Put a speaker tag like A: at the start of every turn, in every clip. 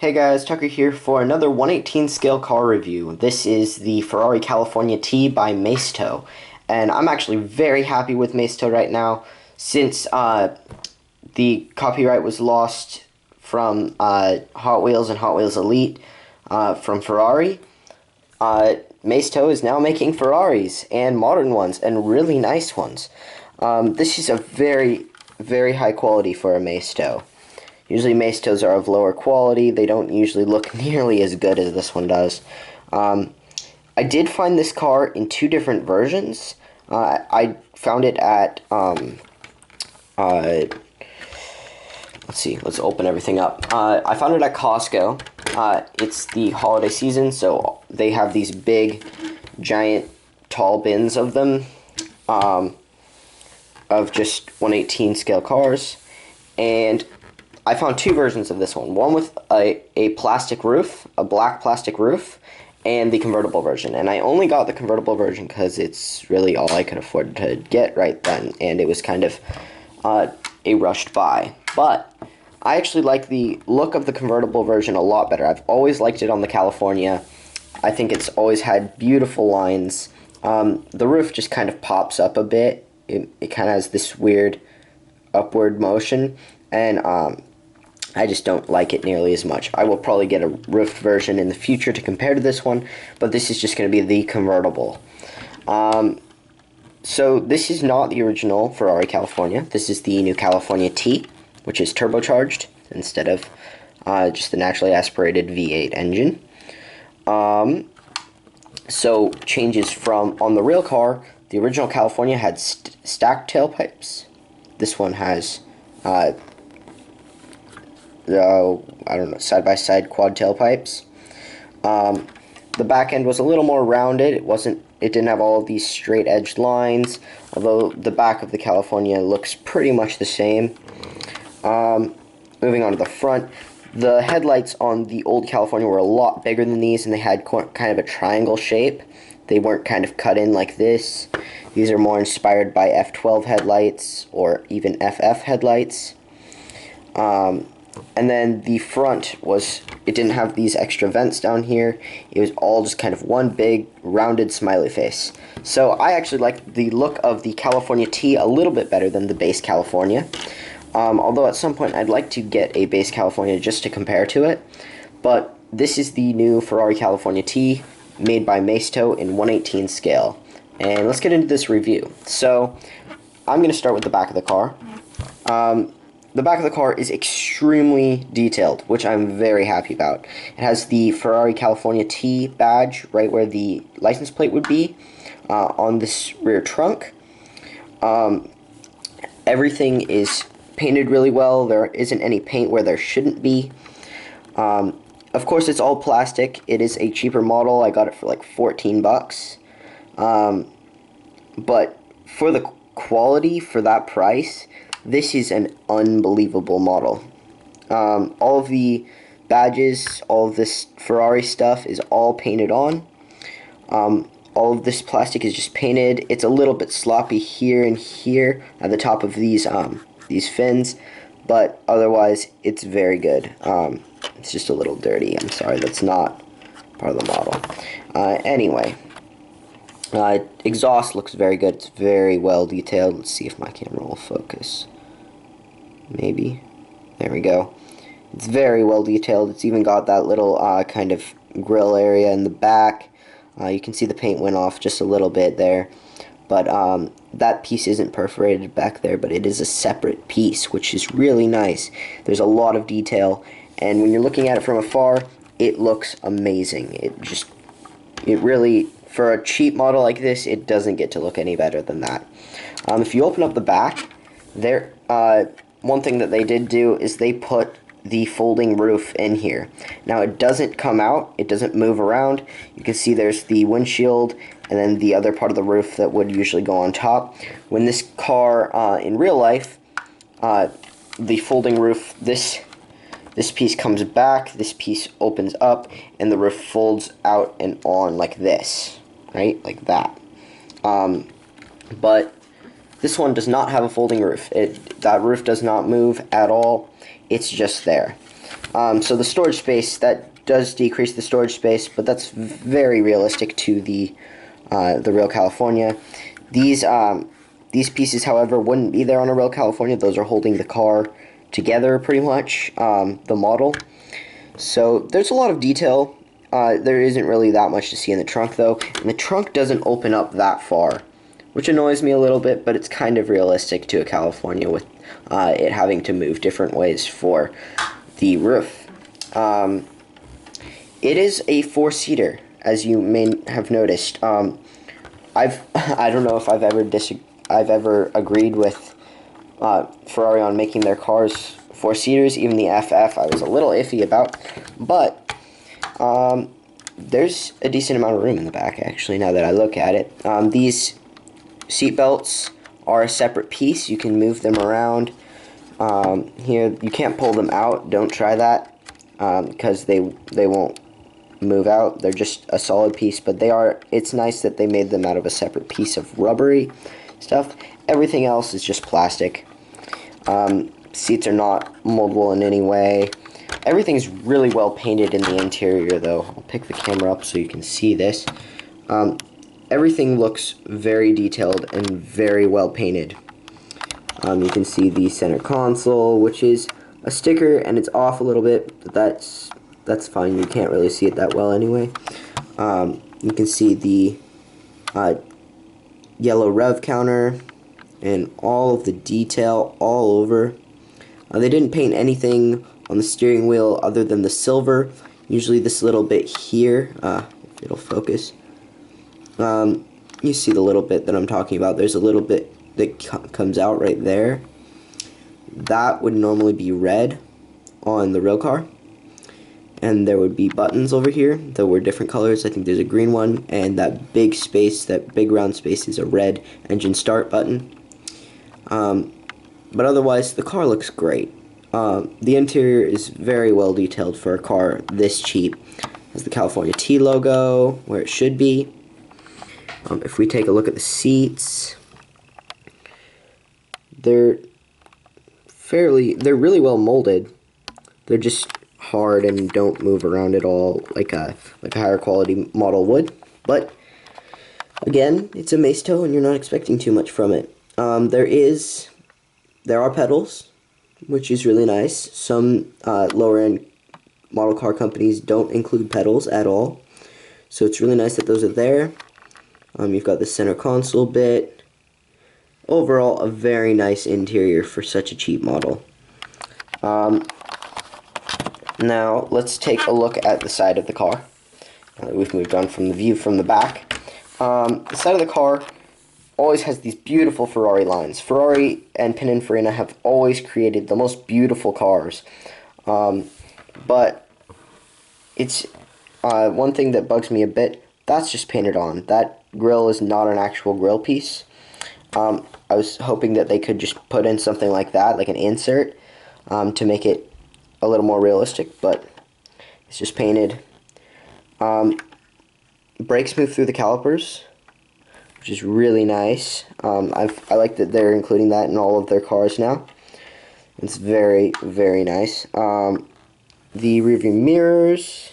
A: Hey guys, Tucker here for another 1/18 scale car review. This is the Ferrari California T by Maisto, and I'm actually very happy with Maisto right now since the copyright was lost from Hot Wheels and Hot Wheels Elite from Ferrari. Maisto is now making Ferraris and modern ones and really nice ones. This is a very, very high quality for a Maisto. Usually Maistos are of lower quality. They don't usually look nearly as good as this one does. I did find this car in two different versions. I found it at, let's see, let's open everything up. I found it at Costco. It's the holiday season, so they have these big, giant, tall bins of them, of just 1/18 scale cars. And I found two versions of this one with a plastic roof, a black plastic roof, and the convertible version. And I only got the convertible version because it's really all I could afford to get right then, and it was kind of a rushed buy. But I actually like the look of the convertible version a lot better. I've always liked it on the California. I think it's always had beautiful lines. The roof just kind of pops up a bit. It kind of has this weird upward motion, and I just don't like it nearly as much. I will probably get a roofed version in the future to compare to this one, but this is just going to be the convertible. So this is not the original Ferrari California. This is the new California T, which is turbocharged instead of just the naturally aspirated V8 engine. So changes from, on the real car, the original California had stacked tailpipes. This one has I don't know, side-by-side quad tailpipes. The back end was a little more rounded. It didn't have all of these straight-edged lines, although the back of the California looks pretty much the same. Moving on to the front, the headlights on the old California were a lot bigger than these, and they had kind of a triangle shape. They weren't kind of cut in like this. These are more inspired by F12 headlights or even FF headlights. And then the front it didn't have these extra vents down here. It was all just kind of one big rounded smiley face. So I actually like the look of the California T a little bit better than the base California. Although at some point I'd like to get a base California just to compare to it. But this is the new Ferrari California T made by Maisto in 1/18 scale. And let's get into this review. So I'm going to start with the back of the car. The back of the car is extremely detailed, which I'm very happy about. It has the Ferrari California T badge right where the license plate would be on this rear trunk. Everything is painted really well. There isn't any paint where there shouldn't be. Of course, it's all plastic. It is a cheaper model. I got it for like 14 bucks. But for the quality, for that price, this is an unbelievable model. All of the badges, all of this Ferrari stuff is all painted on. All of this plastic is just painted. It's a little bit sloppy here and here at the top of these fins, but otherwise it's very good. It's just a little dirty. I'm sorry, that's not part of the model. Anyway. Exhaust looks very good. It's very well detailed. Let's see if my camera will focus. Maybe. There we go. It's very well detailed. It's even got that little kind of grill area in the back. You can see the paint went off just a little bit there. But that piece isn't perforated back there, but it is a separate piece, which is really nice. There's a lot of detail, and when you're looking at it from afar, it looks amazing. It really, for a cheap model like this, it doesn't get to look any better than that. If you open up the back, one thing that they did do is they put the folding roof in here. Now it doesn't come out, it doesn't move around. You can see there's the windshield and then the other part of the roof that would usually go on top. When this car, in real life, the folding roof, this piece comes back, this piece opens up, and the roof folds out and on like this, right? Like that. But this one does not have a folding roof. That roof does not move at all. It's just there. So the storage space, that does decrease the storage space, but that's very realistic to the real California. These pieces, however, wouldn't be there on a real California. Those are holding the car together pretty much, the model. So there's a lot of detail. There isn't really that much to see in the trunk, though. And the trunk doesn't open up that far, which annoys me a little bit, but it's kind of realistic to a California with it having to move different ways for the roof. It is a four-seater, as you may have noticed. I don't know if I've ever agreed with Ferrari on making their cars four-seaters. Even the FF I was a little iffy about, but there's a decent amount of room in the back, actually, now that I look at it. These seat belts are a separate piece. You can move them around. Here, you can't pull them out. Don't try that, because they won't move out. They're just a solid piece, but it's nice that they made them out of a separate piece of rubbery stuff. Everything else is just plastic. Seats are not moldable in any way. Everything's really well painted in the interior, though. I'll pick the camera up so you can see this. Everything looks very detailed and very well painted. You can see the center console, which is a sticker, and it's off a little bit, but that's fine. You can't really see it that well anyway. You can see the yellow rev counter and all of the detail all over. They didn't paint anything on the steering wheel other than the silver. Usually this little bit here, if it'll focus. You see the little bit that I'm talking about. There's a little bit that comes out right there. That would normally be red on the real car. And there would be buttons over here that were different colors. I think there's a green one, and that big space, that big round space, is a red engine start button. But otherwise, the car looks great. The interior is very well detailed for a car this cheap. It has the California T logo where it should be. If we take a look at the seats, they're really well molded. They're just hard and don't move around at all like a higher quality model would. But again, it's a Maisto and you're not expecting too much from it. There are pedals, which is really nice. Some lower end model car companies don't include pedals at all, so it's really nice that those are there. You've got the center console bit. Overall, a very nice interior for such a cheap model. Now, let's take a look at the side of the car. We've moved on from the view from the back. The side of the car always has these beautiful Ferrari lines. Ferrari and Pininfarina have always created the most beautiful cars. But it's one thing that bugs me a bit. That's just painted on. That grille is not an actual grille piece. I was hoping that they could just put in something like that, like an insert, to make it a little more realistic, but it's just painted. Brakes move through the calipers, which is really nice. I like that they're including that in all of their cars now. It's very, very nice. The rearview mirrors,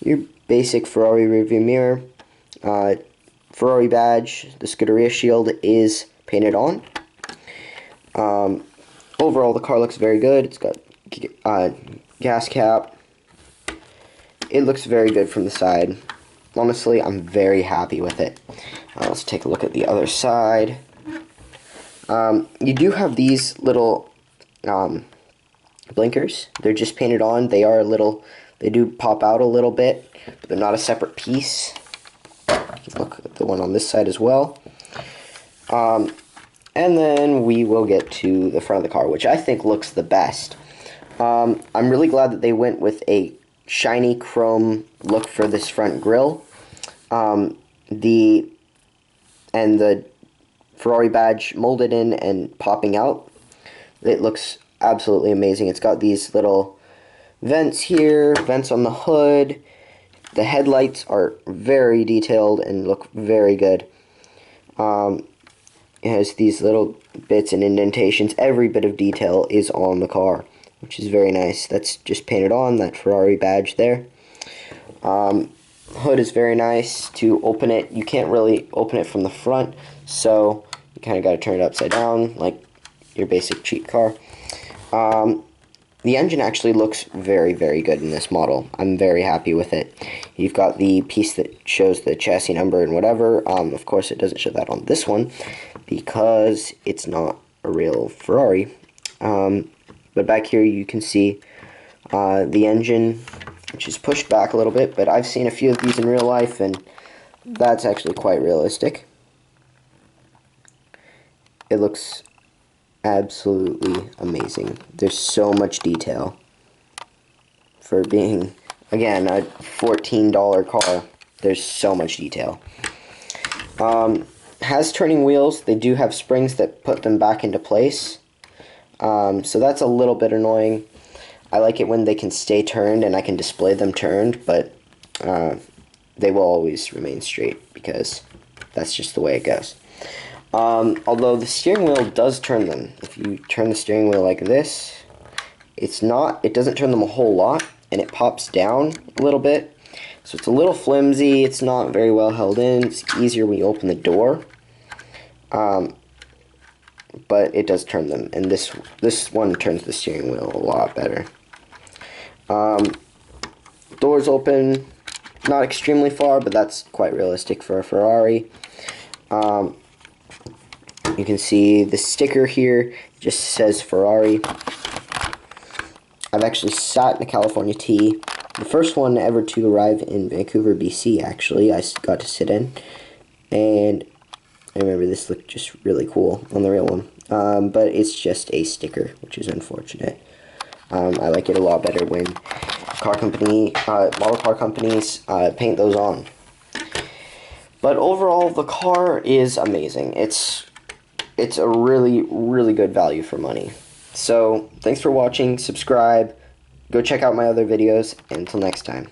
A: your basic Ferrari rearview mirror. Ferrari badge, the Scuderia shield is painted on. Overall, the car looks very good. It's got gas cap. It looks very good from the side. Honestly, I'm very happy with it. Let's take a look at the other side. You do have these little blinkers. They're just painted on. They do pop out a little bit, but they're not a separate piece. Look at the one on this side as well. And then we will get to the front of the car, which I think looks the best. I'm really glad that they went with a shiny chrome look for this front grille. The Ferrari badge molded in and popping out. It looks absolutely amazing. It's got these little vents here, vents on the hood. The headlights are very detailed and look very good. It has these little bits and indentations. Every bit of detail is on the car. which is very nice. That's just painted on, that Ferrari badge there. Hood is very nice. To open it, you can't really open it from the front, so you kind of got to turn it upside down like your basic cheap car. The engine actually looks very, very good in this model. I'm very happy with it. You've got the piece that shows the chassis number and whatever. Of course, it doesn't show that on this one because it's not a real Ferrari. But back here you can see the engine, which is pushed back a little bit, but I've seen a few of these in real life, and that's actually quite realistic. It looks absolutely amazing. There's so much detail for being, again, a $14 car. There's so much detail. Has turning wheels. They do have springs that put them back into place, so that's a little bit annoying. I like it when they can stay turned and I can display them turned, but they will always remain straight because that's just the way it goes. Although the steering wheel does turn them. If you turn the steering wheel like this, it doesn't turn them a whole lot, and it pops down a little bit. So it's a little flimsy, it's not very well held in, it's easier when you open the door. But it does turn them, and this one turns the steering wheel a lot better. Doors open, not extremely far, but that's quite realistic for a Ferrari. You can see the sticker here just says Ferrari. I've actually sat in the California T, the first one ever to arrive in Vancouver, BC, actually. I got to sit in, and I remember this looked just really cool on the real one. But it's just a sticker, which is unfortunate. I like it a lot better when model car companies paint those on. But overall, the car is amazing. It's a really, really good value for money. So, thanks for watching, subscribe, go check out my other videos, and until next time.